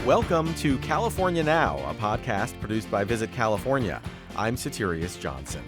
Welcome to California Now, a podcast produced by Visit California. I'm Soterios Johnson.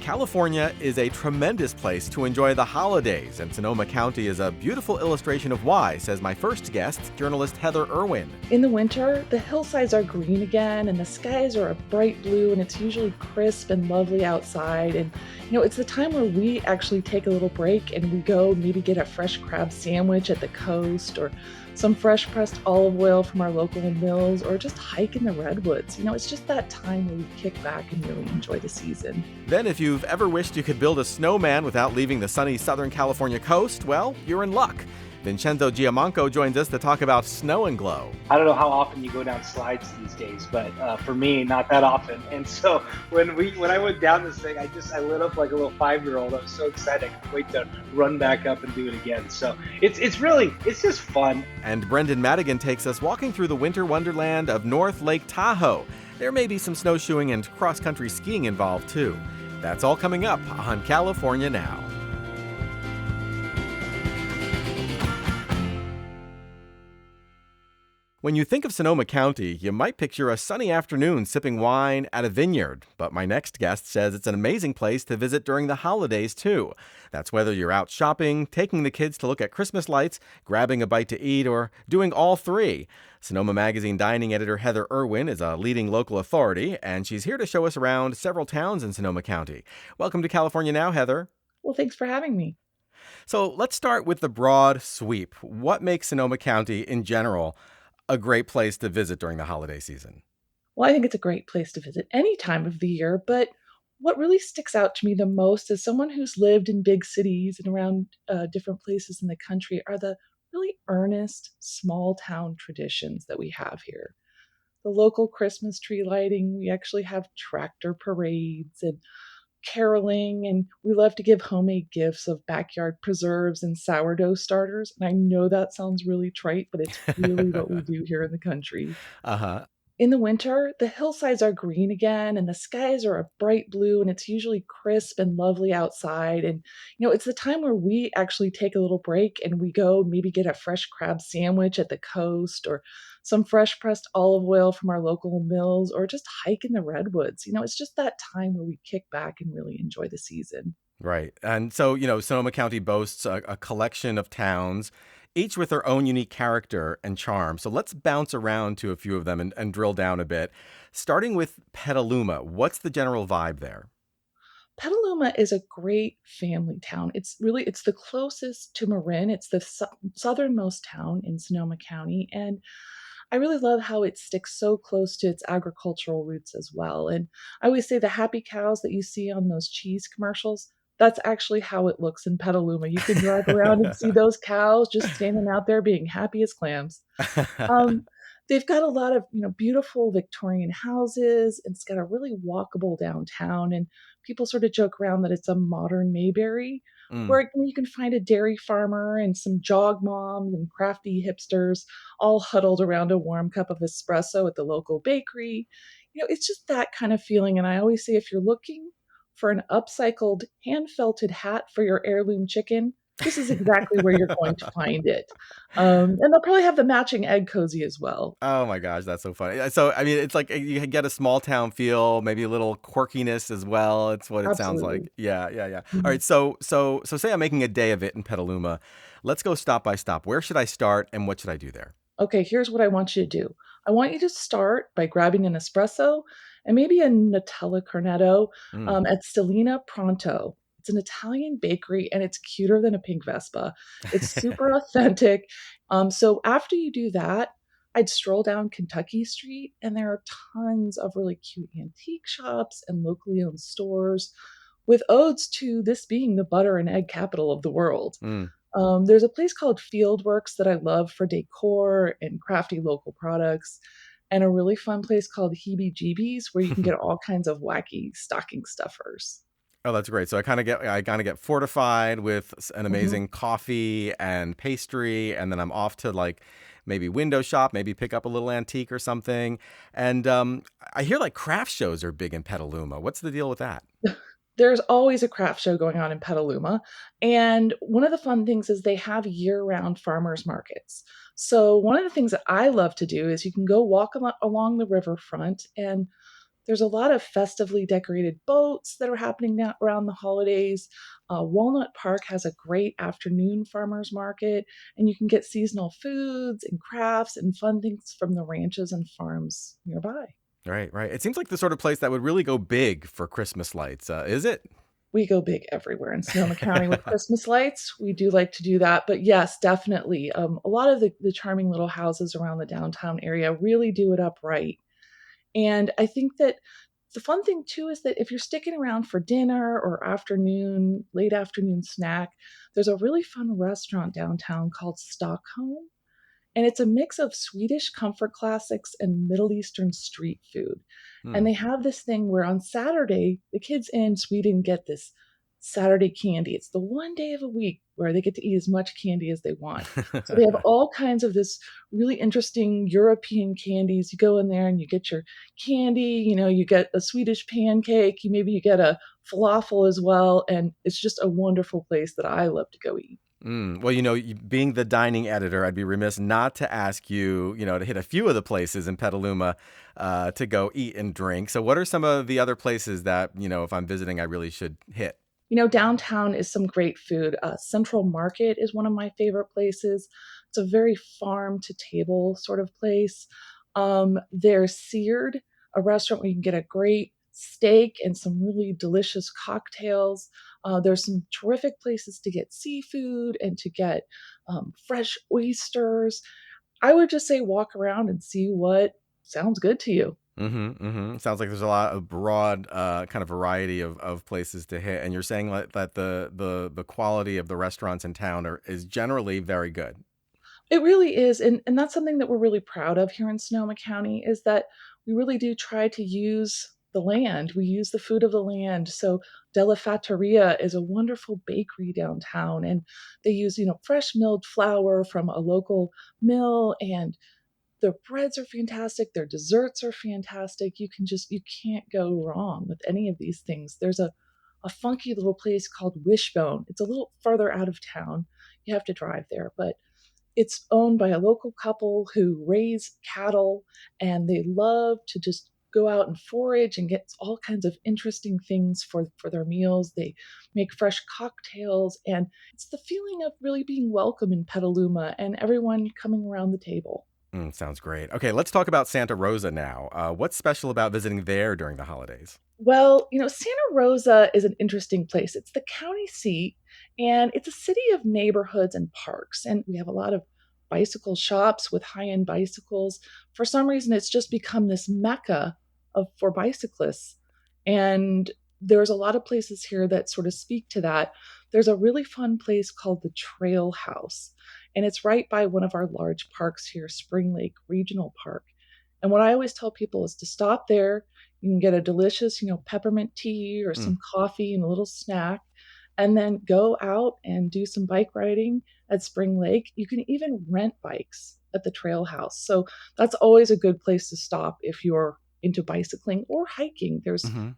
California is a tremendous place to enjoy the holidays, and Sonoma County is a beautiful illustration of why, says my first guest, journalist Heather Irwin. In the winter, the hillsides are green again, and the skies are a bright blue, and it's usually crisp and lovely outside. And, it's the time where we actually take a little break and we go maybe get a fresh crab sandwich at the coast, or some fresh pressed olive oil from our local mills, or just hike in the redwoods. It's just that time where we kick back and really enjoy the season. Then if you've ever wished you could build a snowman without leaving the sunny Southern California coast, well, you're in luck. Vincenzo Giammanco joins us to talk about snow and glow. I don't know how often you go down slides these days, but for me, not that often. And so when I went down this thing, I lit up like a little 5-year-old. I was so excited. I couldn't wait to run back up and do it again. So it's just fun. And Brendan Madigan takes us walking through the winter wonderland of North Lake Tahoe. There may be some snowshoeing and cross-country skiing involved too. That's all coming up on California Now. When you think of Sonoma County, you might picture a sunny afternoon sipping wine at a vineyard. But my next guest says it's an amazing place to visit during the holidays, too. That's whether you're out shopping, taking the kids to look at Christmas lights, grabbing a bite to eat, or doing all three. Sonoma Magazine dining editor Heather Irwin is a leading local authority, and she's here to show us around several towns in Sonoma County. Welcome to California Now, Heather. Well, thanks for having me. So let's start with the broad sweep. What makes Sonoma County, in general, a great place to visit during the holiday season? Well, I think it's a great place to visit any time of the year, but what really sticks out to me the most as someone who's lived in big cities and around different places in the country are the really earnest, small town traditions that we have here. The local Christmas tree lighting, we actually have tractor parades and caroling, and we love to give homemade gifts of backyard preserves and sourdough starters. And I know that sounds really trite, but it's really what we do here in the country. Uh-huh. In the winter, the hillsides are green again, and the skies are a bright blue, and it's usually crisp and lovely outside. And, it's the time where we actually take a little break and we go maybe get a fresh crab sandwich at the coast, or some fresh pressed olive oil from our local mills, or just hike in the redwoods. It's just that time where we kick back and really enjoy the season. Right. And so, Sonoma County boasts a collection of towns, each with their own unique character and charm. So let's bounce around to a few of them and drill down a bit. Starting with Petaluma, what's the general vibe there? Petaluma is a great family town. It's the closest to Marin. It's the southernmost town in Sonoma County. And I really love how it sticks so close to its agricultural roots as well. And I always say the happy cows that you see on those cheese commercials, that's actually how it looks in Petaluma. You can drive around and see those cows just standing out there being happy as clams. They've got a lot of, beautiful Victorian houses. It's got a really walkable downtown, and people sort of joke around that it's a modern Mayberry, where you can find a dairy farmer and some jog moms and crafty hipsters all huddled around a warm cup of espresso at the local bakery. It's just that kind of feeling. And I always say, if you're looking for an upcycled hand-felted hat for your heirloom chicken, this is exactly where you're going to find it. And they'll probably have the matching egg cozy as well. Oh my gosh, that's so funny. So, I mean, it's like you get a small town feel, maybe a little quirkiness as well. It's what it sounds like. Yeah. Mm-hmm. All right, so say I'm making a day of it in Petaluma. Let's go stop by stop. Where should I start and what should I do there? Okay, here's what I want you to do. I want you to start by grabbing an espresso and maybe a Nutella cornetto at Stellina Pronto. It's an Italian bakery, and it's cuter than a pink Vespa. It's super authentic. So after you do that, I'd stroll down Kentucky Street, and there are tons of really cute antique shops and locally owned stores with odes to this being the butter and egg capital of the world. There's a place called Fieldworks that I love for decor and crafty local products, and a really fun place called Heebie Jeebies where you can get all kinds of wacky stocking stuffers. Oh, that's great. So I kind of get fortified with an amazing coffee and pastry, and then I'm off to like maybe window shop, maybe pick up a little antique or something. And I hear like craft shows are big in Petaluma. What's the deal with that? There's always a craft show going on in Petaluma. And one of the fun things is they have year-round farmers markets. So one of the things that I love to do is you can go walk along the riverfront, and there's a lot of festively decorated boats that are happening now around the holidays. Walnut Park has a great afternoon farmers market, and you can get seasonal foods and crafts and fun things from the ranches and farms nearby. Right, right. It seems like the sort of place that would really go big for Christmas lights. Is it? We go big everywhere in Sonoma County with Christmas lights. We do like to do that. But yes, definitely. A lot of the charming little houses around the downtown area really do it up right. And I think that the fun thing too is that if you're sticking around for dinner or late afternoon snack, there's a really fun restaurant downtown called Stockholm. And it's a mix of Swedish comfort classics and Middle Eastern street food. And Hmm. they have this thing where on Saturday, the kids in Sweden get this Saturday candy. It's the one day of the week where they get to eat as much candy as they want. So they have all kinds of this really interesting European candies. You go in there and you get your candy, you get a Swedish pancake, maybe you get a falafel as well. And it's just a wonderful place that I love to go eat. Well, being the dining editor, I'd be remiss not to ask you, to hit a few of the places in Petaluma to go eat and drink. So, what are some of the other places that, if I'm visiting, I really should hit? Downtown is some great food. Central Market is one of my favorite places. It's a very farm to table sort of place. There's Seared, a restaurant where you can get a great steak and some really delicious cocktails. There's some terrific places to get seafood and to get fresh oysters. I would just say walk around and see what sounds good to you. Sounds like there's a lot of broad kind of variety of places to hit, and you're saying that the quality of the restaurants in town is generally very good. It really is, and that's something that we're really proud of here in Sonoma County is that we really do try to use the land. We use the food of the land. So Della Fattoria is a wonderful bakery downtown, and they use, fresh milled flour from a local mill, and their breads are fantastic, their desserts are fantastic. You can't go wrong with any of these things. There's a funky little place called Wishbone. It's a little further out of town. You have to drive there, but it's owned by a local couple who raise cattle, and they love to just go out and forage and get all kinds of interesting things for their meals. They make fresh cocktails, and it's the feeling of really being welcome in Petaluma and everyone coming around the table. Sounds great. Okay, let's talk about Santa Rosa now. What's special about visiting there during the holidays? Well, Santa Rosa is an interesting place. It's the county seat, and it's a city of neighborhoods and parks. And we have a lot of bicycle shops with high-end bicycles. For some reason, it's just become this mecca for bicyclists. And there's a lot of places here that sort of speak to that. There's a really fun place called the Trail House, and it's right by one of our large parks here, Spring Lake Regional Park. And what I always tell people is to stop there. You can get a delicious, peppermint tea or Mm. some coffee and a little snack, and then go out and do some bike riding at Spring Lake. You can even rent bikes at the Trail House. So that's always a good place to stop if you're into bicycling or hiking. There's hmm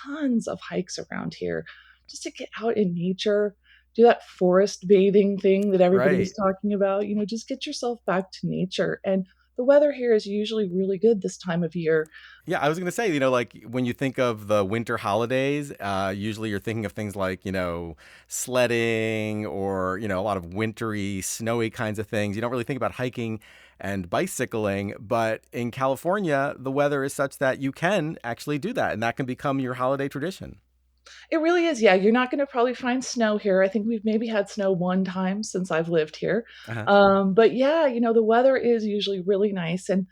tons of hikes around here just to get out in nature, do that forest bathing thing that everybody was Right. talking about, just get yourself back to nature. And the weather here is usually really good this time of year. Yeah, I was gonna say, like when you think of the winter holidays, usually you're thinking of things like, sledding or, a lot of wintry, snowy kinds of things. You don't really think about hiking and bicycling, but in California, the weather is such that you can actually do that, and that can become your holiday tradition. It really is. Yeah, you're not going to probably find snow here. I think we've maybe had snow one time since I've lived here. Uh-huh. But yeah, the weather is usually really nice. And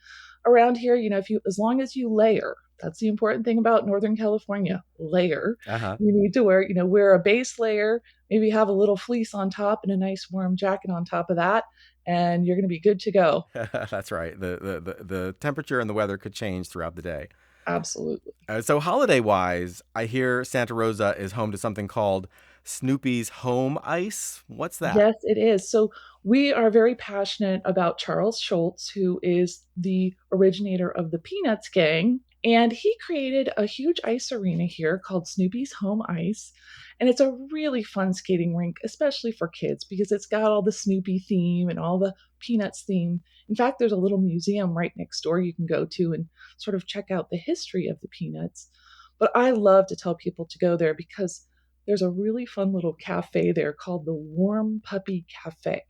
around here, if you, as long as you layer, that's the important thing about Northern California, layer. Uh-huh. You need to wear a base layer, maybe have a little fleece on top and a nice warm jacket on top of that, and you're going to be good to go. That's right. The temperature and the weather could change throughout the day. Absolutely. So holiday wise, I hear Santa Rosa is home to something called Snoopy's Home Ice. What's that? Yes, it is. So we are very passionate about Charles Schultz, who is the originator of the Peanuts gang. And he created a huge ice arena here called Snoopy's Home Ice. And it's a really fun skating rink, especially for kids, because it's got all the Snoopy theme and all the Peanuts theme. In fact, there's a little museum right next door you can go to and sort of check out the history of the Peanuts. But I love to tell people to go there because there's a really fun little cafe there called the Warm Puppy Cafe.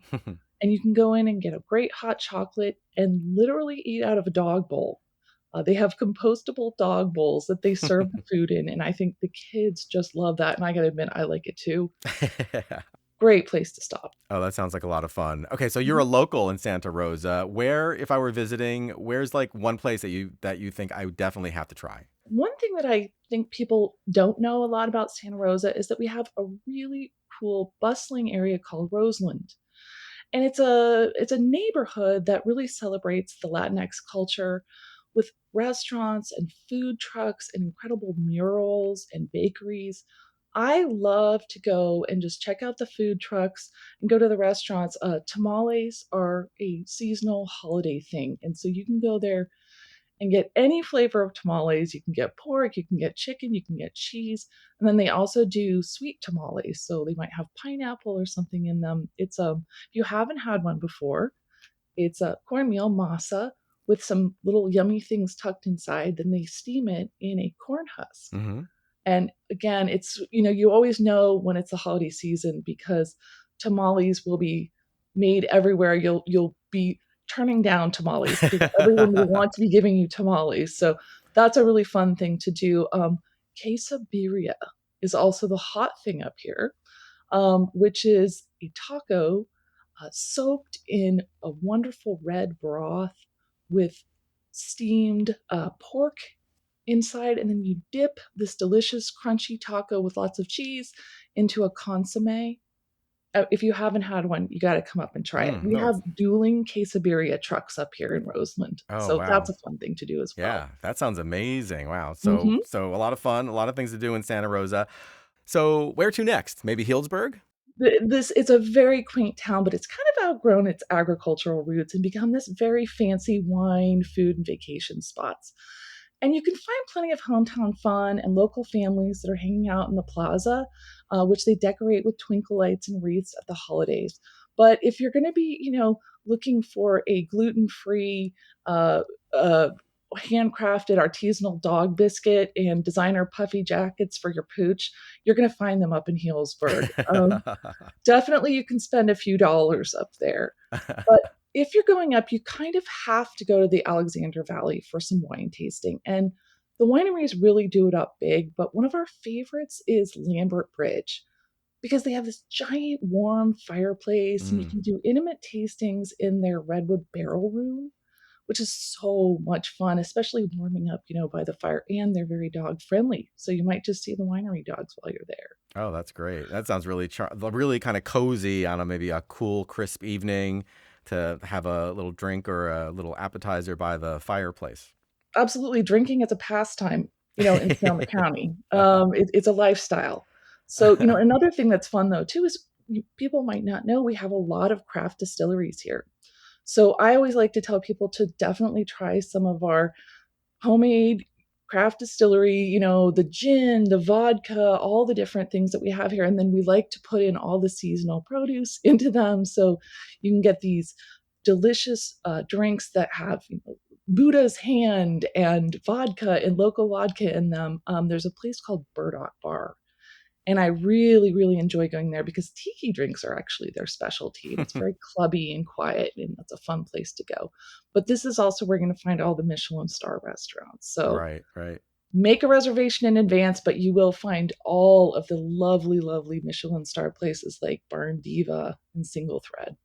And you can go in and get a great hot chocolate and literally eat out of a dog bowl. They have compostable dog bowls that they serve the food in, and I think the kids just love that. And I gotta admit, I like it too. Great place to stop. Oh, that sounds like a lot of fun. Okay, so you're Mhm. a local in Santa Rosa. Where, if I were visiting, where's like one place that you think I would definitely have to try? One thing that I think people don't know a lot about Santa Rosa is that we have a really cool, bustling area called Roseland. And it's a neighborhood that really celebrates the Latinx culture with restaurants and food trucks and incredible murals and bakeries. I love to go and just check out the food trucks and go to the restaurants. Tamales are a seasonal holiday thing, and so you can go there and get any flavor of tamales. You can get pork, you can get chicken, you can get cheese, and then they also do sweet tamales. So they might have pineapple or something in them. If you haven't had one before, it's a cornmeal masa with some little yummy things tucked inside. Then they steam it in a corn husk. Mm-hmm. And again, you always know when it's the holiday season because tamales will be made everywhere. You'll be turning down tamales because everyone will want to be giving you tamales. So that's a really fun thing to do. Quesabirria is also the hot thing up here, which is a taco soaked in a wonderful red broth with steamed pork inside, and then you dip this delicious crunchy taco with lots of cheese into a consomme. If you haven't had one, you got to come up and try it. We No. have dueling quesabirria trucks up here in Roseland, Oh, so that's wow. a fun thing to do as well. Yeah, that sounds amazing. Wow. So Hmm. so a lot of fun, a lot of things to do in Santa Rosa. So where to next? Maybe Healdsburg? This it's a very quaint town, but it's kind of outgrown its agricultural roots and become this very fancy wine, food, and vacation spots. And you can find plenty of hometown fun and local families that are hanging out in the plaza, which they decorate with twinkle lights and wreaths at the holidays. But if you're going to be, looking for a gluten-free, uh, uh, handcrafted artisanal dog biscuit and designer puffy jackets for your pooch, you're going to find them up in Healdsburg. Definitely, you can spend a few dollars up there. But if you're going up, you kind of have to go to the Alexander Valley for some wine tasting. And the wineries really do it up big. But one of our favorites is Lambert Bridge because they have this giant warm fireplace and you Mm. can do intimate tastings in their redwood barrel room, which is so much fun, especially warming up, by the fire. And they're very dog friendly. So you might just see the winery dogs while you're there. Oh, that's great. That sounds really kind of cozy on maybe a cool, crisp evening to have a little drink or a little appetizer by the fireplace. Absolutely, drinking is a pastime, in Sonoma County. It's a lifestyle. So, another thing that's fun though too is people might not know we have a lot of craft distilleries here. So I always like to tell people to definitely try some of our homemade craft distillery, the gin, the vodka, all the different things that we have here. And then we like to put in all the seasonal produce into them. So you can get these delicious drinks that have, Buddha's hand and vodka and local vodka in them. There's a place called Burdock Bar. And I really, really enjoy going there because tiki drinks are actually their specialty. And it's very clubby and quiet, and that's a fun place to go. But this is also where you're going to find all the Michelin star restaurants. So Right, right. make a reservation in advance, but you will find all of the lovely, lovely Michelin star places like Barn Diva and Single Thread.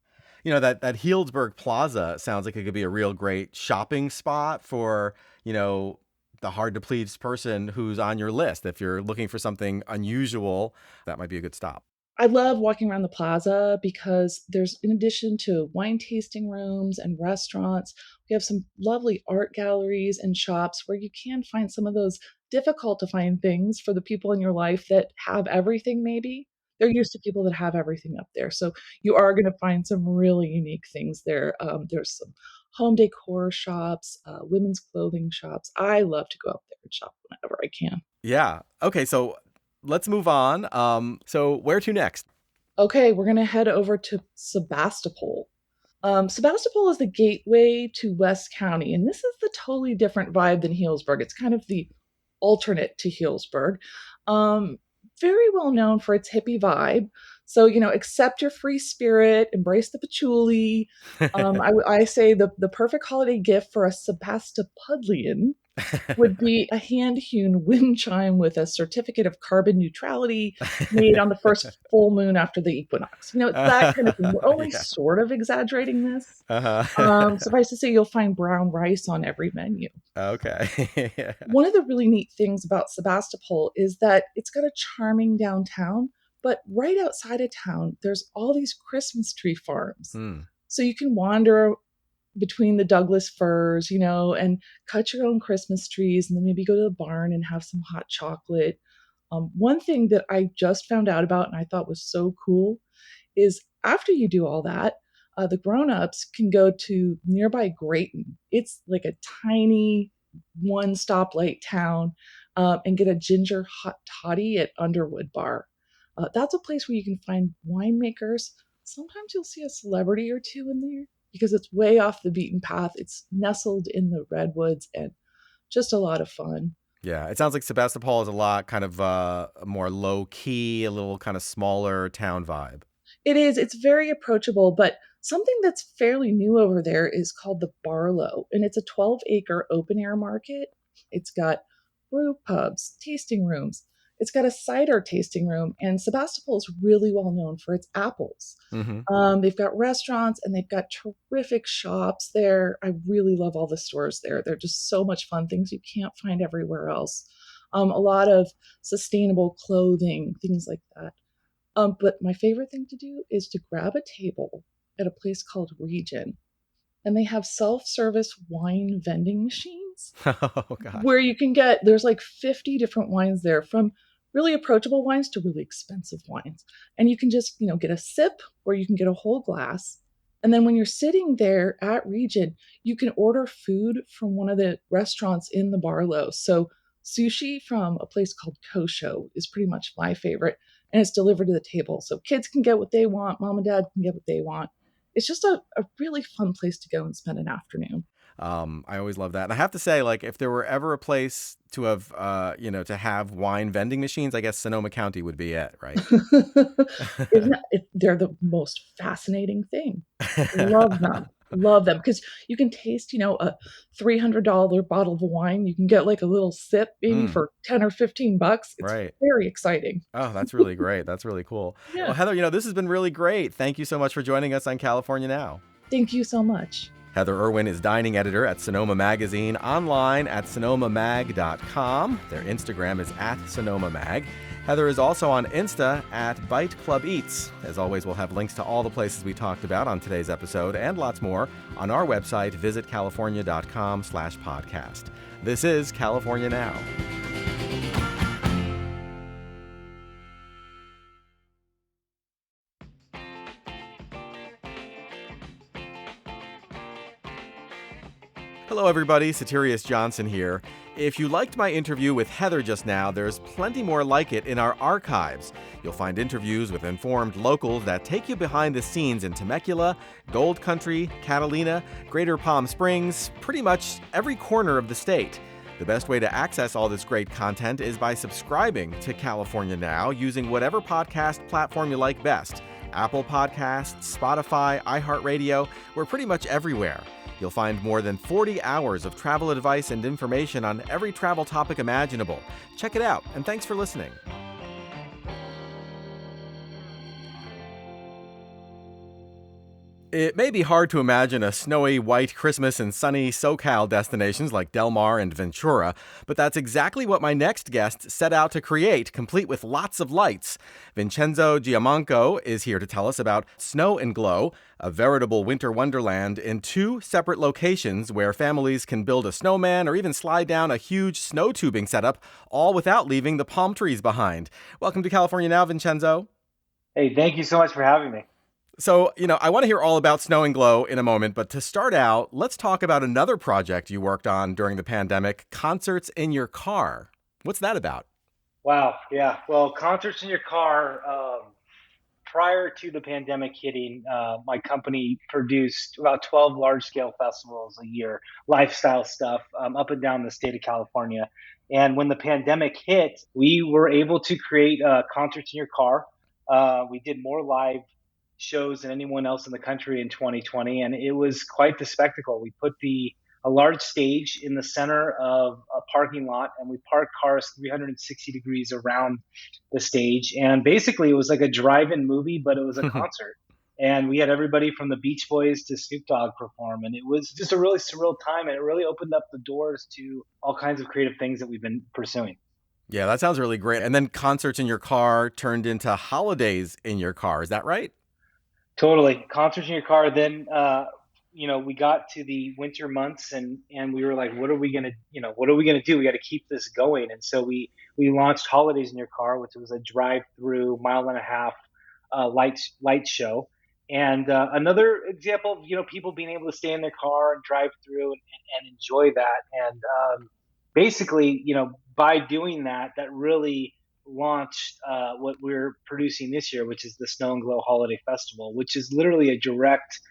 That Healdsburg Plaza sounds like it could be a real great shopping spot for, the hard to please person who's on your list. If you're looking for something unusual, that might be a good stop. I love walking around the plaza because there's, in addition to wine tasting rooms and restaurants, we have some lovely art galleries and shops where you can find some of those difficult to find things for the people in your life that have everything, maybe. They're used to people that have everything up there. So you are going to find some really unique things there. There's some home decor shops, women's clothing shops. I love to go up there and shop whenever I can. Yeah. Okay, so let's move on. So where to next? Okay, we're going to head over to Sebastopol. Sebastopol is the gateway to West County, and this is the totally different vibe than Healdsburg. It's kind of the alternate to Healdsburg. Um, Very well known for its hippie vibe. So, accept your free spirit, embrace the patchouli. I say the perfect holiday gift for a Sebastopolian would be a hand-hewn wind chime with a certificate of carbon neutrality made on the first full moon after the equinox. It's that kind of thing. We're only Yeah. sort of exaggerating this. Uh-huh. Suffice to say, you'll find brown rice on every menu. Okay. Yeah. One of the really neat things about Sebastopol is that it's got a charming downtown, but right outside of town, there's all these Christmas tree farms. Hmm. So you can wander between the Douglas firs, and cut your own Christmas trees, and then maybe go to the barn and have some hot chocolate. One thing that I just found out about and I thought was so cool is after you do all that, the grown-ups can go to nearby Grayton. It's like a tiny one stoplight town, and get a ginger hot toddy at Underwood Bar. That's a place where you can find winemakers. Sometimes you'll see a celebrity or two in there because it's way off the beaten path. It's nestled in the redwoods and just a lot of fun. Yeah, it sounds like Sebastopol is a lot kind of more low key, a little kind of smaller town vibe. It is. It's very approachable, but something that's fairly new over there is called the Barlow, and it's a 12-acre open air market. It's got brew pubs, tasting rooms. It's got a cider tasting room, and Sebastopol is really well known for its apples. Mm-hmm. They've got restaurants and they've got terrific shops there. I really love all the stores there. They're just so much fun, things you can't find everywhere else. A lot of sustainable clothing, things like that. But my favorite thing to do is to grab a table at a place called Region, and they have self-service wine vending machines Oh gosh. where there's like 50 different wines there, from really approachable wines to really expensive wines. And you can just, get a sip or you can get a whole glass. And then when you're sitting there at Region, you can order food from one of the restaurants in the Barlow. So sushi from a place called Kosho is pretty much my favorite, and it's delivered to the table. So kids can get what they want, mom and dad can get what they want. It's just a really fun place to go and spend an afternoon. I always love that. And I have to say, like, if there were ever a place to have, to have wine vending machines, I guess Sonoma County would be it, right? They're the most fascinating thing. Love them. Love them because you can taste, a $300 bottle of wine. You can get like a little sip maybe for 10 or 15 bucks. It's Right. very exciting. Oh, that's really great. That's really cool. Yeah. Well, Heather, this has been really great. Thank you so much for joining us on California Now. Thank you so much. Heather Irwin is dining editor at Sonoma Magazine, online at sonomamag.com. Their Instagram is @sonomamag. Heather is also on Insta at Bite Club Eats. As always, we'll have links to all the places we talked about on today's episode and lots more on our website, visitcalifornia.com/podcast. This is California Now. Hello, everybody. Soterios Johnson here. If you liked my interview with Heather just now, there's plenty more like it in our archives. You'll find interviews with informed locals that take you behind the scenes in Temecula, Gold Country, Catalina, Greater Palm Springs, pretty much every corner of the state. The best way to access all this great content is by subscribing to California Now using whatever podcast platform you like best. Apple Podcasts, Spotify, iHeartRadio, we're pretty much everywhere. You'll find more than 40 hours of travel advice and information on every travel topic imaginable. Check it out, and thanks for listening. It may be hard to imagine a snowy white Christmas in sunny SoCal destinations like Del Mar and Ventura, but that's exactly what my next guest set out to create, complete with lots of lights. Vincenzo Giammanco is here to tell us about Snow-and-Glow, a veritable winter wonderland in 2 separate locations where families can build a snowman or even slide down a huge snow tubing setup, all without leaving the palm trees behind. Welcome to California Now, Vincenzo. Hey, thank you so much for having me. So, I want to hear all about Snow and Glow in a moment, but to start out, let's talk about another project you worked on during the pandemic, concerts in your car. What's that about? Wow. Yeah. Well, concerts in your car. Prior to the pandemic hitting, my company produced about 12 large scale festivals a year, lifestyle stuff, up and down the state of California. And when the pandemic hit, we were able to create concerts in your car. We did more live shows than anyone else in the country in 2020, and it was quite the spectacle. We put a large stage in the center of a parking lot, and we parked cars 360 degrees around the stage. And basically, it was like a drive-in movie, but it was a concert. And we had everybody from the Beach Boys to Snoop Dogg perform, and it was just a really surreal time. And it really opened up the doors to all kinds of creative things that we've been pursuing. Yeah, that sounds really great. And then concerts in your car turned into holidays in your car. Is that right? Totally. Concerts in your car. Then, we got to the winter months, and we were like, what are we gonna, what are we gonna do? We got to keep this going. And so we launched Holidays in Your Car, which was a drive-through mile and a half light show. And another example of people being able to stay in their car and drive through and enjoy that. And basically, by doing that, that really launched what we're producing this year, which is the Snow and Glow Holiday Festival, which is literally a direct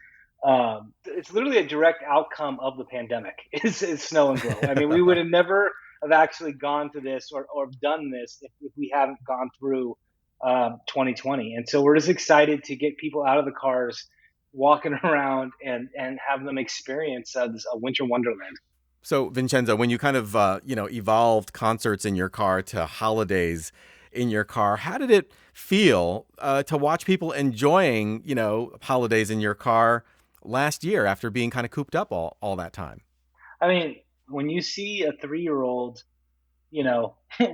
it's literally a direct outcome of the pandemic is Snow and Glow. I mean, we would have never have actually gone to this or done this if we hadn't gone through 2020. And so we're just excited to get people out of the cars, walking around and have them experience a winter wonderland. So, Vincenzo, when you kind of, evolved concerts in your car to holidays in your car, how did it feel to watch people enjoying, holidays in your car last year after being kind of cooped up all that time? I mean, when you see a 3-year-old,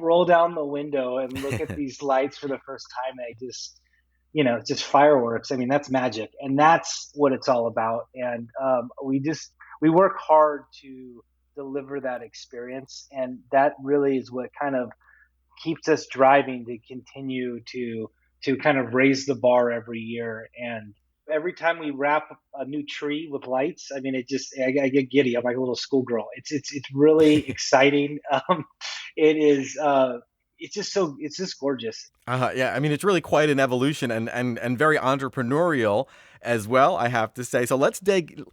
roll down the window and look at these lights for the first time, I just, just fireworks. I mean, that's magic, and that's what it's all about. And we work hard to deliver that experience, and that really is what kind of keeps us driving to continue to kind of raise the bar every year. And every time we wrap a new tree with lights, I mean, I get giddy. I'm like a little schoolgirl. It's really exciting. It is. It's just gorgeous. Yeah, I mean, it's really quite an evolution and very entrepreneurial as well, I have to say. So let's dig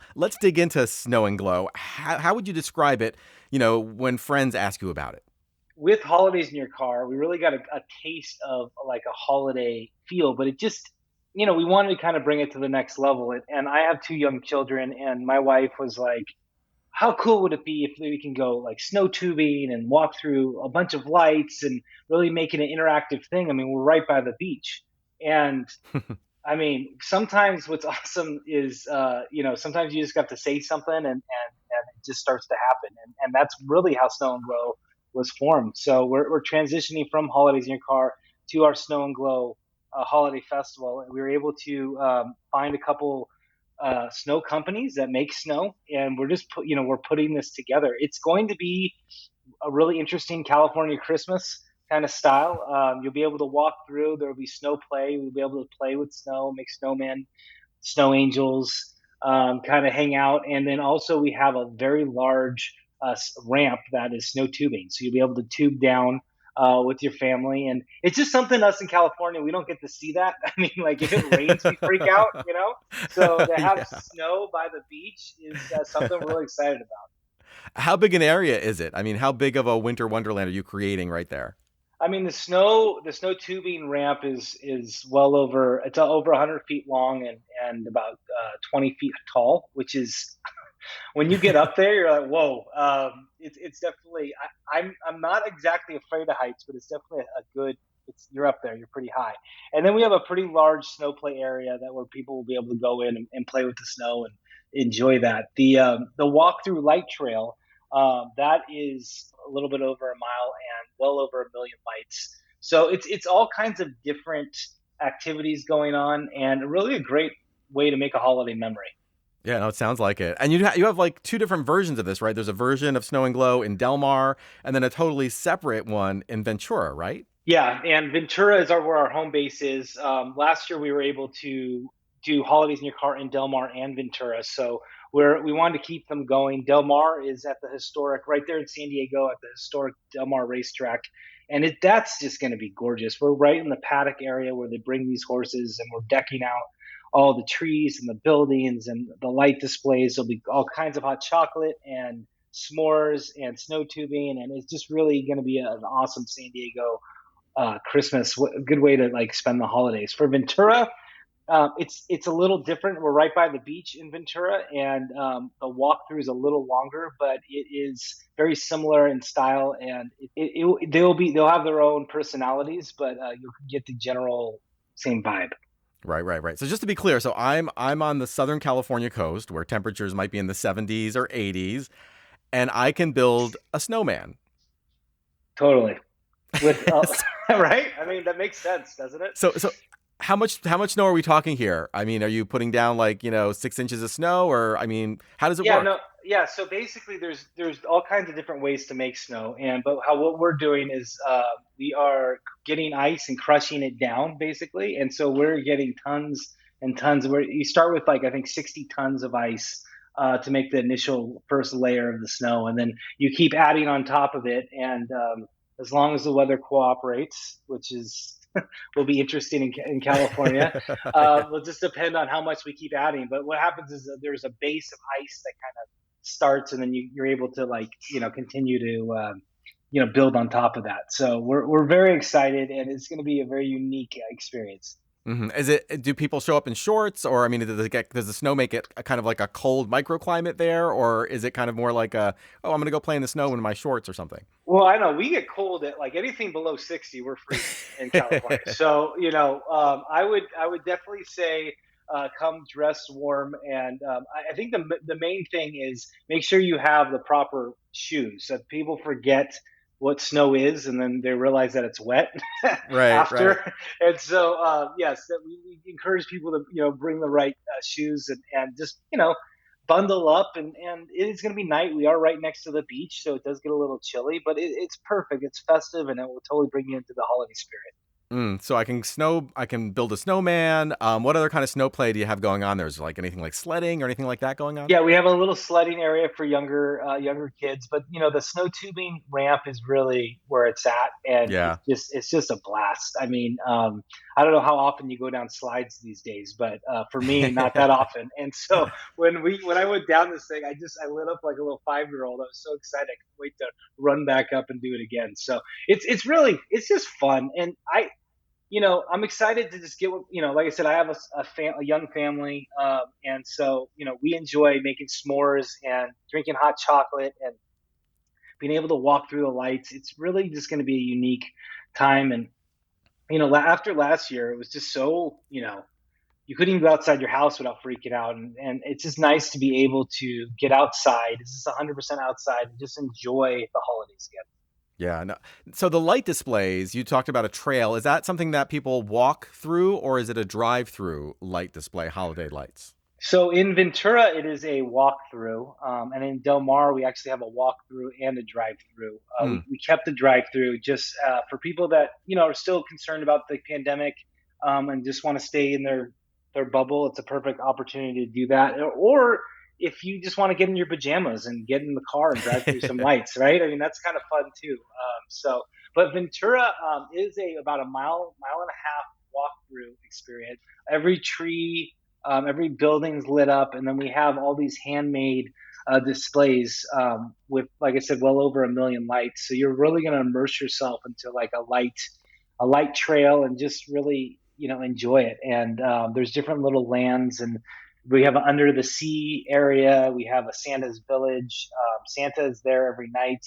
into Snow and Glow. How would you describe it, when friends ask you about it? With Holidays in Your Car, we really got a taste of like a holiday feel, but it just, we wanted to kind of bring it to the next level. And I have 2 young children, and my wife was like, how cool would it be if we can go like snow tubing and walk through a bunch of lights and really make it an interactive thing? I mean, we're right by the beach. And I mean, sometimes what's awesome is, sometimes you just got to say something, and it just starts to happen. And that's really how Snow and Glow was formed. So we're transitioning from Holidays in Your Car to our Snow and Glow Holiday Festival. And we were able to find a couple snow companies that make snow, and we're putting this together. It's going to be a really interesting California Christmas kind of style. You'll be able to walk through. There will be snow play. We'll be able to play with snow, make snowmen, snow angels, kind of hang out. And then also we have a very large ramp that is snow tubing. So you'll be able to tube down with your family. And it's just something us in California, we don't get to see that. I mean, like if it rains, we freak out, So to have Yeah. snow by the beach is something we're really excited about. How big an area is it? I mean, how big of a winter wonderland are you creating right there? I mean, the snow tubing ramp is well over, it's over 100 feet long and about 20 feet tall, which is when you get up there, you're like, whoa. It's definitely. I'm not exactly afraid of heights, but it's definitely a good. You're up there. You're pretty high, and then we have a pretty large snow play area where people will be able to go in and play with the snow and enjoy that. The walk through light trail, that is a little bit over a mile and well over a million lights. So it's all kinds of different activities going on, and really a great way to make a holiday memory. Yeah, no, it sounds like it. And you have like two different versions of this, right? There's a version of Snow and Glow in Del Mar, and then a totally separate one in Ventura, right? Yeah, and Ventura is where our home base is. Last year, we were able to do holidays in your car in Del Mar and Ventura. So we wanted to keep them going. Del Mar is at the historic, right there in San Diego at the historic Del Mar racetrack. And that's just going to be gorgeous. We're right in the paddock area where they bring these horses, and we're decking out all the trees and the buildings and the light displays. There'll be all kinds of hot chocolate and s'mores and snow tubing, and it's just really going to be an awesome San Diego Christmas. A good way to like spend the holidays. For Ventura, it's a little different. We're right by the beach in Ventura, and the walkthrough is a little longer, but it is very similar in style, and they'll have their own personalities, but you'll get the general same vibe. Right. So just to be clear, so I'm on the Southern California coast where temperatures might be in the 70s or 80s, and I can build a snowman. Totally. With right? I mean, that makes sense, doesn't it? So how much snow are we talking here? I mean, are you putting down like 6 inches of snow, or I mean, how does it work? Yeah. So basically, there's all kinds of different ways to make snow, what we're doing is we are getting ice and crushing it down, basically, and so we're getting tons and tons. Where you start with like I think 60 tons of ice to make the initial first layer of the snow, and then you keep adding on top of it, and as long as the weather cooperates, which is will be interesting in California. Yeah. Will just depend on how much we keep adding. But what happens is that there's a base of ice that kind of starts, and then you're able to continue to build on top of that. So we're very excited, and it's going to be a very unique experience. Mm-hmm. Do people show up in shorts, or I mean, does the snow make it a kind of like a cold microclimate there, or is it kind of more like I'm going to go play in the snow in my shorts or something? Well, I know we get cold at like anything below 60, we're freezing in California. So I would definitely say come dressed warm, and I think the main thing is make sure you have the proper shoes. So people forget what snow is, and then they realize that it's wet Right. after. And so yes, that we encourage people to bring the right shoes, and just bundle up, and it is going to be night. We are right next to the beach, so it does get a little chilly, but it's perfect. It's festive, and it will totally bring you into the holiday spirit. So I can build a snowman. What other kind of snow play do you have going on there? Is there like anything like sledding or anything like that going on? Yeah, we have a little sledding area for younger kids, but the snow tubing ramp is really where it's at, and Yeah. it's just a blast. I mean, I don't know how often you go down slides these days, but for me, not that often. And so when I went down this thing, I lit up like a little 5-year-old. I was so excited, I couldn't wait to run back up and do it again. So it's just fun, and I'm excited to just like I said, I have a young family, and so we enjoy making s'mores and drinking hot chocolate and being able to walk through the lights. It's really just going to be a unique time, and after last year, it was just so you couldn't even go outside your house without freaking out, and it's just nice to be able to get outside. It's just 100% outside and just enjoy the holidays again. Yeah. No. So the light displays, you talked about a trail. Is that something that people walk through, or is it a drive-through light display, holiday lights? So in Ventura, it is a walkthrough, and in Del Mar, we actually have a walkthrough and a drive-through. Hmm. We kept the drive-through just for people that are still concerned about the pandemic, and just want to stay in their bubble. It's a perfect opportunity to do that. Or if you just want to get in your pajamas and get in the car and drive through some lights, right? I mean, that's kind of fun too. But Ventura is about a mile and a half walkthrough experience. Every tree, every building's lit up, and then we have all these handmade displays with, like I said, well over 1 million lights. So you're really going to immerse yourself into like a light trail and just really enjoy it. And there's different little lands, and we have an under the sea area. We have a Santa's village. Santa is there every night,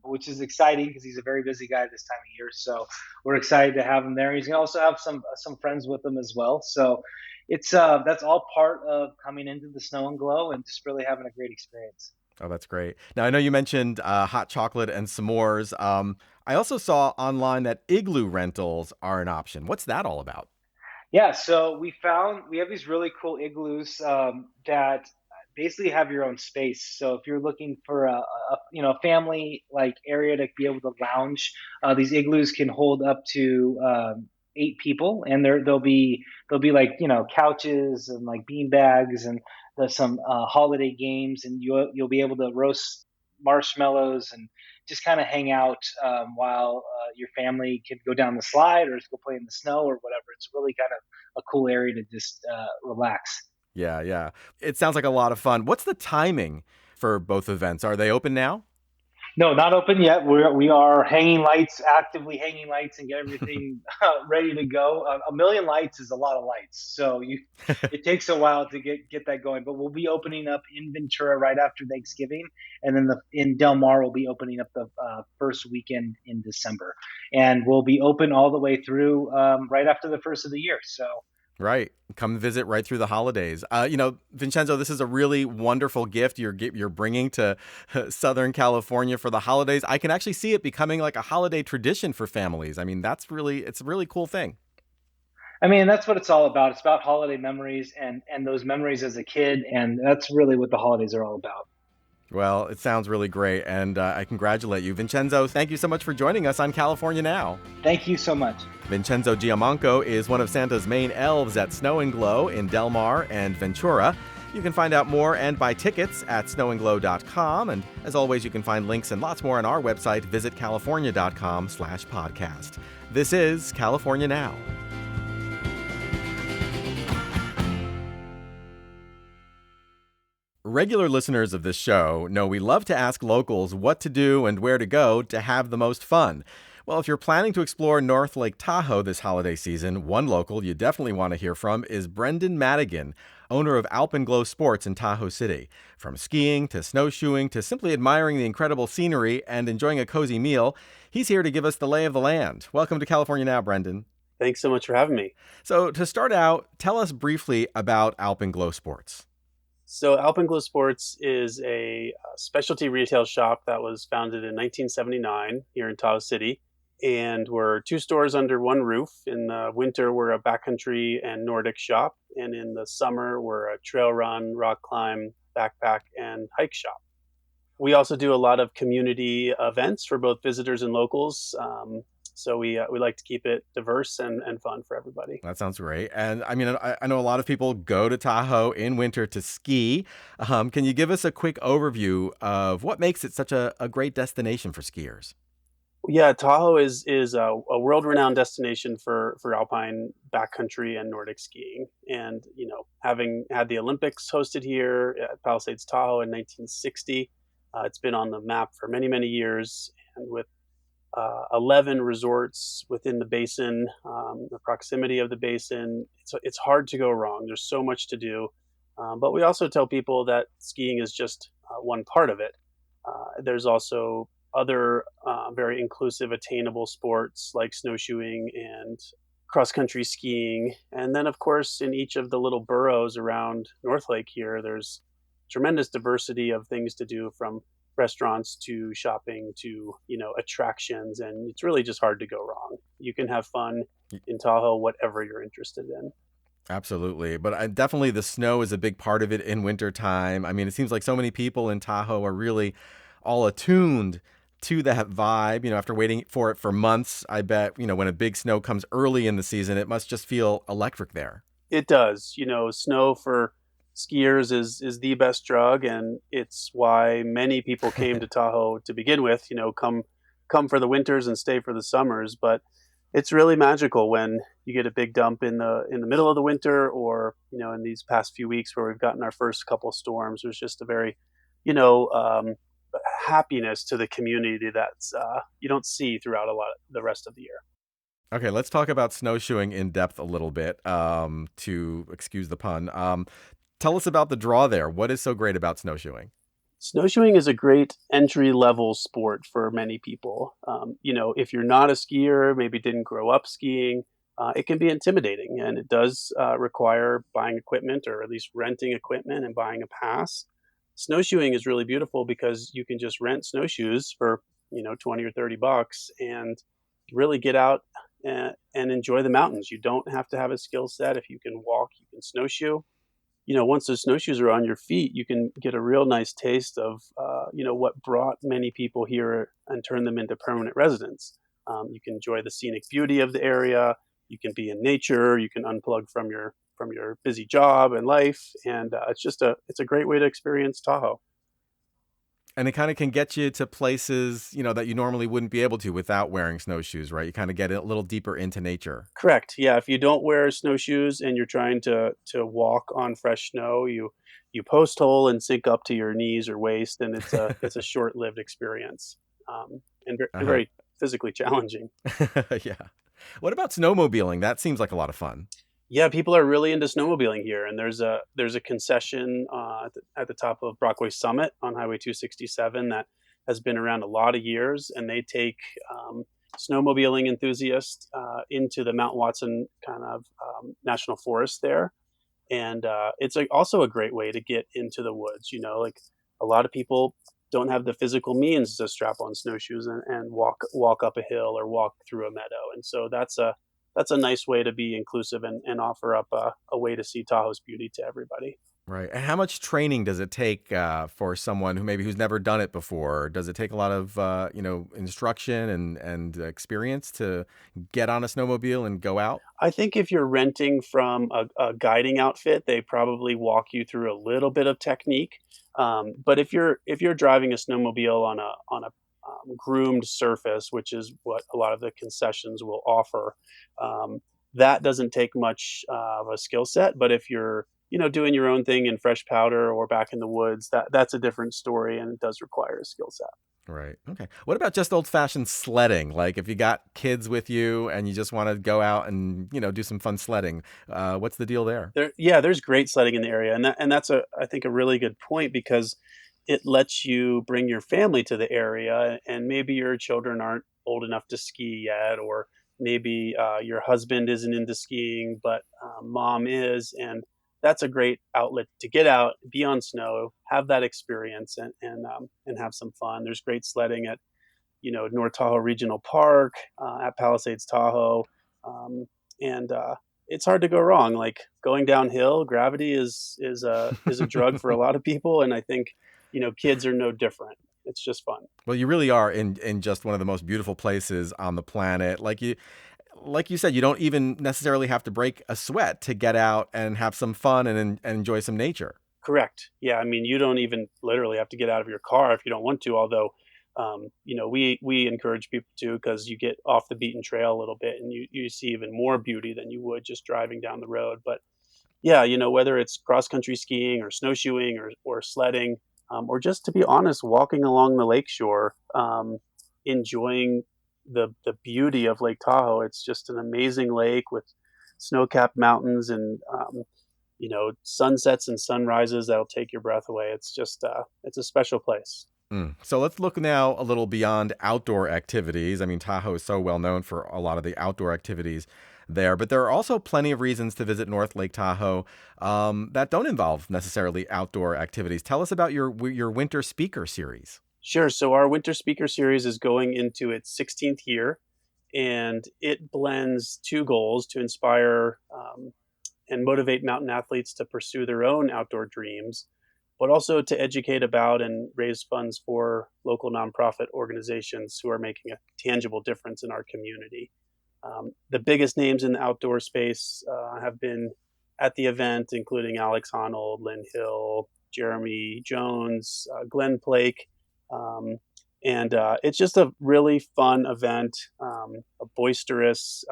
which is exciting because he's a very busy guy this time of year. So we're excited to have him there. He's going to also have some friends with him as well. So it's that's all part of coming into the snow and glow and just really having a great experience. Oh, that's great. Now, I know you mentioned hot chocolate and s'mores. I also saw online that igloo rentals are an option. What's that all about? Yeah, so we have these really cool igloos that basically have your own space. So if you're looking for a family like area to be able to lounge, these igloos can hold up to 8 people, and there'll be like couches and like bean bags, and there's some holiday games, and you'll be able to roast marshmallows and just kind of hang out while your family can go down the slide or just go play in the snow or whatever. It's really kind of a cool area to just relax. Yeah, yeah. It sounds like a lot of fun. What's the timing for both events? Are they open now? No, not open yet. We are hanging lights, actively hanging lights, and get everything ready to go. A million lights is a lot of lights, so it takes a while to get that going. But we'll be opening up in Ventura right after Thanksgiving, and then in Del Mar we'll be opening up the first weekend in December, and we'll be open all the way through right after the first of the year. So Right. Come visit right through the holidays. Vincenzo, this is a really wonderful gift you're bringing to Southern California for the holidays. I can actually see it becoming like a holiday tradition for families. I mean, it's a really cool thing. I mean, that's what it's all about. It's about holiday memories and those memories as a kid, and that's really what the holidays are all about. Well, it sounds really great, and I congratulate you. Vincenzo, thank you so much for joining us on California Now. Thank you so much. Vincenzo Giammanco is one of Santa's main elves at Snow in Del Mar and Ventura. You can find out more and buy tickets at snowandglow.com. And as always, you can find links and lots more on our website, visitcalifornia.com/podcast. This is California Now. Regular listeners of this show know we love to ask locals what to do and where to go to have the most fun. Well, if you're planning to explore North Lake Tahoe this holiday season, one local you definitely want to hear from is Brendan Madigan, owner of Alpenglow Sports in Tahoe City. From skiing to snowshoeing to simply admiring the incredible scenery and enjoying a cozy meal, he's here to give us the lay of the land. Welcome to California Now, Brendan. Thanks so much for having me. So to start out, tell us briefly about Alpenglow Sports. So Alpenglow Sports is a specialty retail shop that was founded in 1979 here in Tahoe City. And we're 2 stores under one roof. In the winter, we're a backcountry and Nordic shop. And in the summer, we're a trail run, rock climb, backpack, and hike shop. We also do a lot of community events for both visitors and locals. So we like to keep it diverse and fun for everybody. That sounds great. And I mean, I know a lot of people go to Tahoe in winter to ski. Can you give us a quick overview of what makes it such a great destination for skiers? Yeah, Tahoe is a world-renowned destination for alpine backcountry and Nordic skiing. And, having had the Olympics hosted here at Palisades Tahoe in 1960, it's been on the map for many, many years. And with 11 resorts within the basin, the proximity of the basin, it's hard to go wrong. There's so much to do. But we also tell people that skiing is just one part of it. There's also other very inclusive, attainable sports like snowshoeing and cross-country skiing. And then, of course, in each of the little boroughs around North Lake here, there's tremendous diversity of things to do, from restaurants to shopping to, attractions. And it's really just hard to go wrong. You can have fun in Tahoe, whatever you're interested in. Absolutely. But definitely the snow is a big part of it in wintertime. I mean, it seems like so many people in Tahoe are really all attuned to that vibe, after waiting for it for months. I bet, when a big snow comes early in the season, it must just feel electric there. It does. Snow for skiers is the best drug, and it's why many people came to Tahoe to begin with. Come for the winters and stay for the summers. But it's really magical when you get a big dump in the middle of the winter, or in these past few weeks where we've gotten our first couple storms. There's just a very happiness to the community that's you don't see throughout a lot of the rest of the year. Okay, let's talk about snowshoeing in depth a little bit, to excuse the pun. Tell us about the draw there. What is so great about snowshoeing? Snowshoeing is a great entry-level sport for many people. If you're not a skier, maybe didn't grow up skiing, it can be intimidating, and it does require buying equipment, or at least renting equipment and buying a pass. Snowshoeing is really beautiful because you can just rent snowshoes for 20 or $30 and really get out and enjoy the mountains. You don't have to have a skill set. If you can walk, you can snowshoe. Once those snowshoes are on your feet, you can get a real nice taste of what brought many people here and turn them into permanent residents. You can enjoy the scenic beauty of the area. You can be in nature. You can unplug from your busy job and life, and it's a great way to experience Tahoe. And it kind of can get you to places, that you normally wouldn't be able to without wearing snowshoes, right? You kind of get a little deeper into nature. Correct. Yeah. If you don't wear snowshoes and you're trying to walk on fresh snow, you post hole and sink up to your knees or waist, and it's a short lived experience, and Uh-huh. very physically challenging. Yeah. What about snowmobiling? That seems like a lot of fun. Yeah, people are really into snowmobiling here, and there's a concession at the top of Brockway Summit on Highway 267 that has been around a lot of years, and they take snowmobiling enthusiasts into the Mount Watson kind of national forest there, and it's also a great way to get into the woods. Like a lot of people don't have the physical means to strap on snowshoes and walk up a hill or walk through a meadow, and so that's a nice way to be inclusive and offer up a way to see Tahoe's beauty to everybody. Right. And how much training does it take for someone who's never done it before? Does it take a lot of instruction and experience to get on a snowmobile and go out? I think if you're renting from a guiding outfit, they probably walk you through a little bit of technique. But if you're driving a snowmobile on a groomed surface, which is what a lot of the concessions will offer, um, that doesn't take much of a skill set. But if you're doing your own thing in fresh powder or back in the woods, that's a different story, and it does require a skill set. Right. Okay. What about just old-fashioned sledding? Like if you got kids with you and you just want to go out and, do some fun sledding, what's the deal there? Yeah, there's great sledding in the area, and that's I think a really good point because it lets you bring your family to the area, and maybe your children aren't old enough to ski yet, or maybe your husband isn't into skiing, but mom is, and that's a great outlet to get out, be on snow, have that experience, and have some fun. There's great sledding at North Tahoe Regional Park, at Palisades Tahoe, um, and it's hard to go wrong. Like going downhill, gravity is a drug for a lot of people, and I think kids are no different. It's just fun. Well, you really are in just one of the most beautiful places on the planet. Like you said, you don't even necessarily have to break a sweat to get out and have some fun and enjoy some nature. Correct. Yeah, I mean, you don't even literally have to get out of your car if you don't want to. Although, we encourage people to because you get off the beaten trail a little bit and you see even more beauty than you would just driving down the road. But yeah, whether it's cross country skiing or snowshoeing or sledding, or just to be honest, walking along the lakeshore, enjoying the beauty of Lake Tahoe. It's just an amazing lake with snow-capped mountains and sunsets and sunrises that'll take your breath away. It's just it's a special place. So let's look now a little beyond outdoor activities. I mean, Tahoe is so well known for a lot of the outdoor activities there, but there are also plenty of reasons to visit North Lake Tahoe that don't involve necessarily outdoor activities. Tell us about your winter speaker series. Sure. So our winter speaker series is going into its 16th year, and it blends two goals to inspire and motivate mountain athletes to pursue their own outdoor dreams, but also to educate about and raise funds for local nonprofit organizations who are making a tangible difference in our community. The biggest names in the outdoor space have been at the event, including Alex Honnold, Lynn Hill, Jeremy Jones, Glenn Blake. And it's just a really fun event, a boisterous,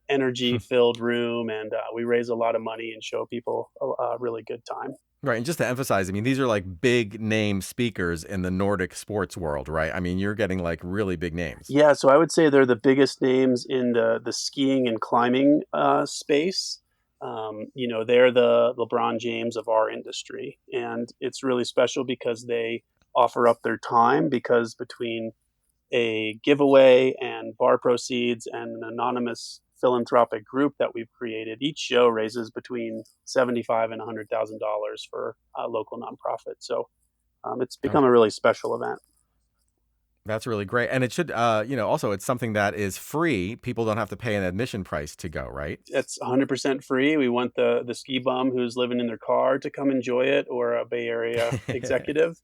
energy filled room, and we raise a lot of money and show people a really good time. Right. And just to emphasize, I mean, these are like big name speakers in the Nordic sports world, right? I mean, you're getting like really big names. Yeah, so I would say they're the biggest names in the skiing and climbing space. They're the LeBron James of our industry, and it's really special because they offer up their time because between a giveaway and bar proceeds and an anonymous philanthropic group that we've created, each show raises between $75,000 and $100,000 for a local nonprofit. So it's become a really special event. That's really great. And it should, also it's something that is free. People don't have to pay an admission price to go, right? It's 100% free. We want the ski bum who's living in their car to come enjoy it, or a Bay Area executive.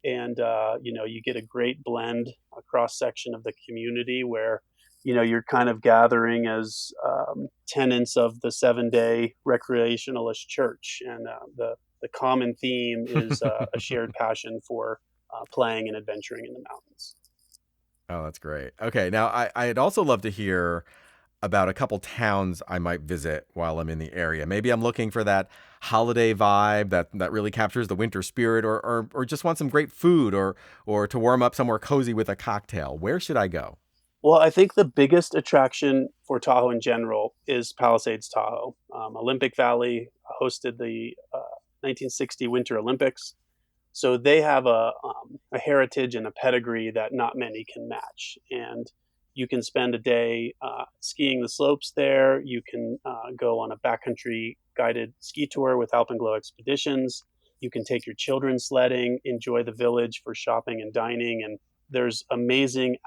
And, you get a great blend, a cross section of the community where you're kind of gathering as tenants of the 7-day recreationalist church. And the common theme is a shared passion for playing and adventuring in the mountains. Oh, that's great. Okay, now I'd also love to hear about a couple towns I might visit while I'm in the area. Maybe I'm looking for that holiday vibe that really captures the winter spirit, or just want some great food, or to warm up somewhere cozy with a cocktail. Where should I go? Well, I think the biggest attraction for Tahoe in general is Palisades Tahoe. Olympic Valley hosted the 1960 Winter Olympics. So they have a heritage and a pedigree that not many can match. And you can spend a day skiing the slopes there. You can go on a backcountry guided ski tour with Alpenglow Expeditions. You can take your children sledding, enjoy the village for shopping and dining. And there's amazing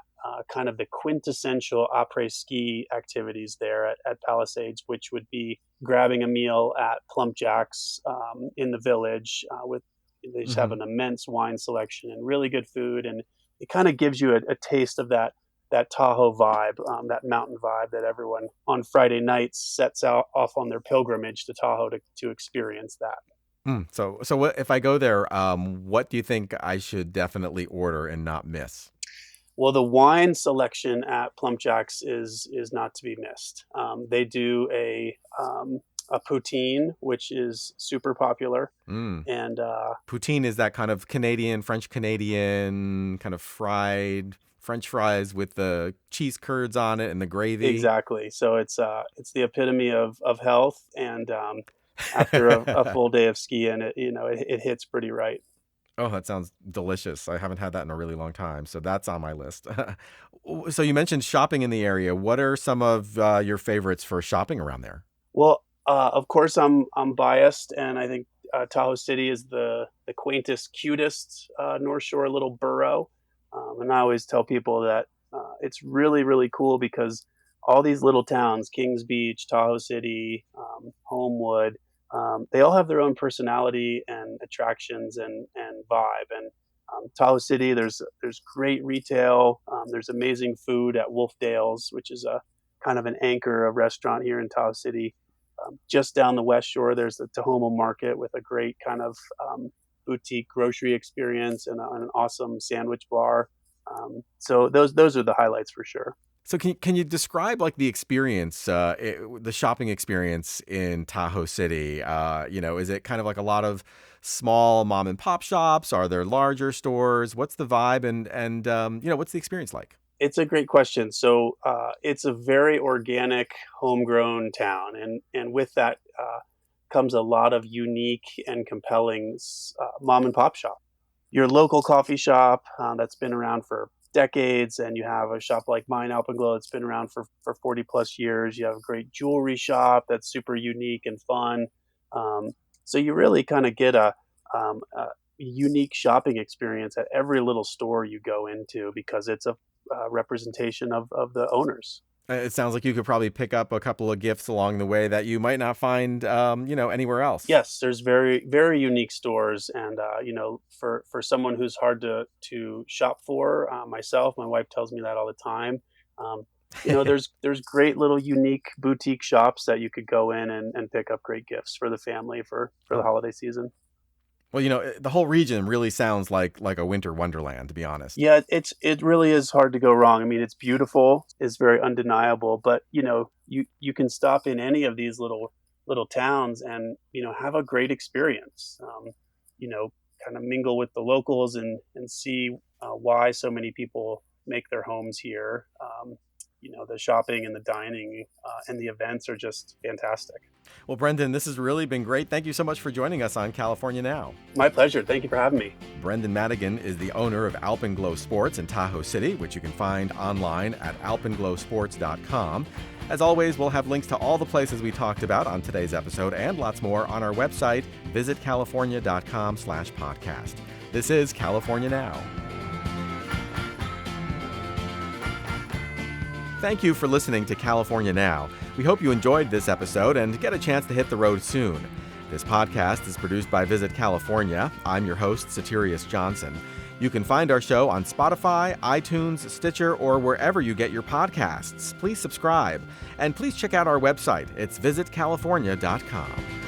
kind of the quintessential après-ski activities there at Palisades, which would be grabbing a meal at Plump Jack's in the village with they just have an immense wine selection and really good food, and it kind of gives you a taste of that Tahoe vibe, that mountain vibe that everyone on Friday nights sets out off on their pilgrimage to Tahoe to experience that. So what, if I go there, what do you think I should definitely order and not miss? Well, the wine selection at Plump Jack's is not to be missed. They do a poutine, which is super popular. And poutine is that kind of French Canadian kind of fried French fries with the cheese curds on it and the gravy. Exactly. So it's the epitome of health. And after a full day of skiing, it hits pretty right. Oh, that sounds delicious. I haven't had that in a really long time, so that's on my list. So you mentioned shopping in the area. What are some of your favorites for shopping around there? Well, of course, I'm biased, and I think Tahoe City is the quaintest, cutest North Shore little borough. And I always tell people that it's really, really cool because all these little towns, Kings Beach, Tahoe City, Homewood, they all have their own personality and attractions and vibe. And Tahoe City, there's great retail. There's amazing food at Wolf Dale's, which is a kind of an anchor, a restaurant here in Tahoe City. Just down the West Shore, there's the Tahoma Market with a great kind of boutique grocery experience and an awesome sandwich bar. So those are the highlights for sure. So can you describe like the experience, the shopping experience in Tahoe City? Is it kind of like a lot of small mom and pop shops? Are there larger stores? What's the vibe and what's the experience like? It's a great question. So it's a very organic, homegrown town, and with that comes a lot of unique and compelling mom and pop shop. Your local coffee shop that's been around for decades, and you have a shop like mine, Alpenglow, that's been around for 40 plus years. You have a great jewelry shop that's super unique and fun. So you really kind of get a unique shopping experience at every little store you go into because it's a representation of the owners. It sounds like you could probably pick up a couple of gifts along the way that you might not find, anywhere else. Yes, there's very, very unique stores, and for someone who's hard to shop for, myself, my wife tells me that all the time. There's great little unique boutique shops that you could go in and pick up great gifts for the family for the holiday season. Well, the whole region really sounds like a winter wonderland, to be honest. Yeah, it really is hard to go wrong. I mean, it's beautiful, it's very undeniable, but you can stop in any of these little towns and have a great experience. Kind of mingle with the locals and see why so many people make their homes here. The shopping and the dining and the events are just fantastic. Well, Brendan, this has really been great. Thank you so much for joining us on California Now. My pleasure. Thank you for having me. Brendan Madigan is the owner of Alpenglow Sports in Tahoe City, which you can find online at alpenglowsports.com. As always, we'll have links to all the places we talked about on today's episode and lots more on our website, visitcalifornia.com/podcast. This is California Now. Thank you for listening to California Now. We hope you enjoyed this episode and get a chance to hit the road soon. This podcast is produced by Visit California. I'm your host, Soterios Johnson. You can find our show on Spotify, iTunes, Stitcher, or wherever you get your podcasts. Please subscribe. And please check out our website. It's visitcalifornia.com.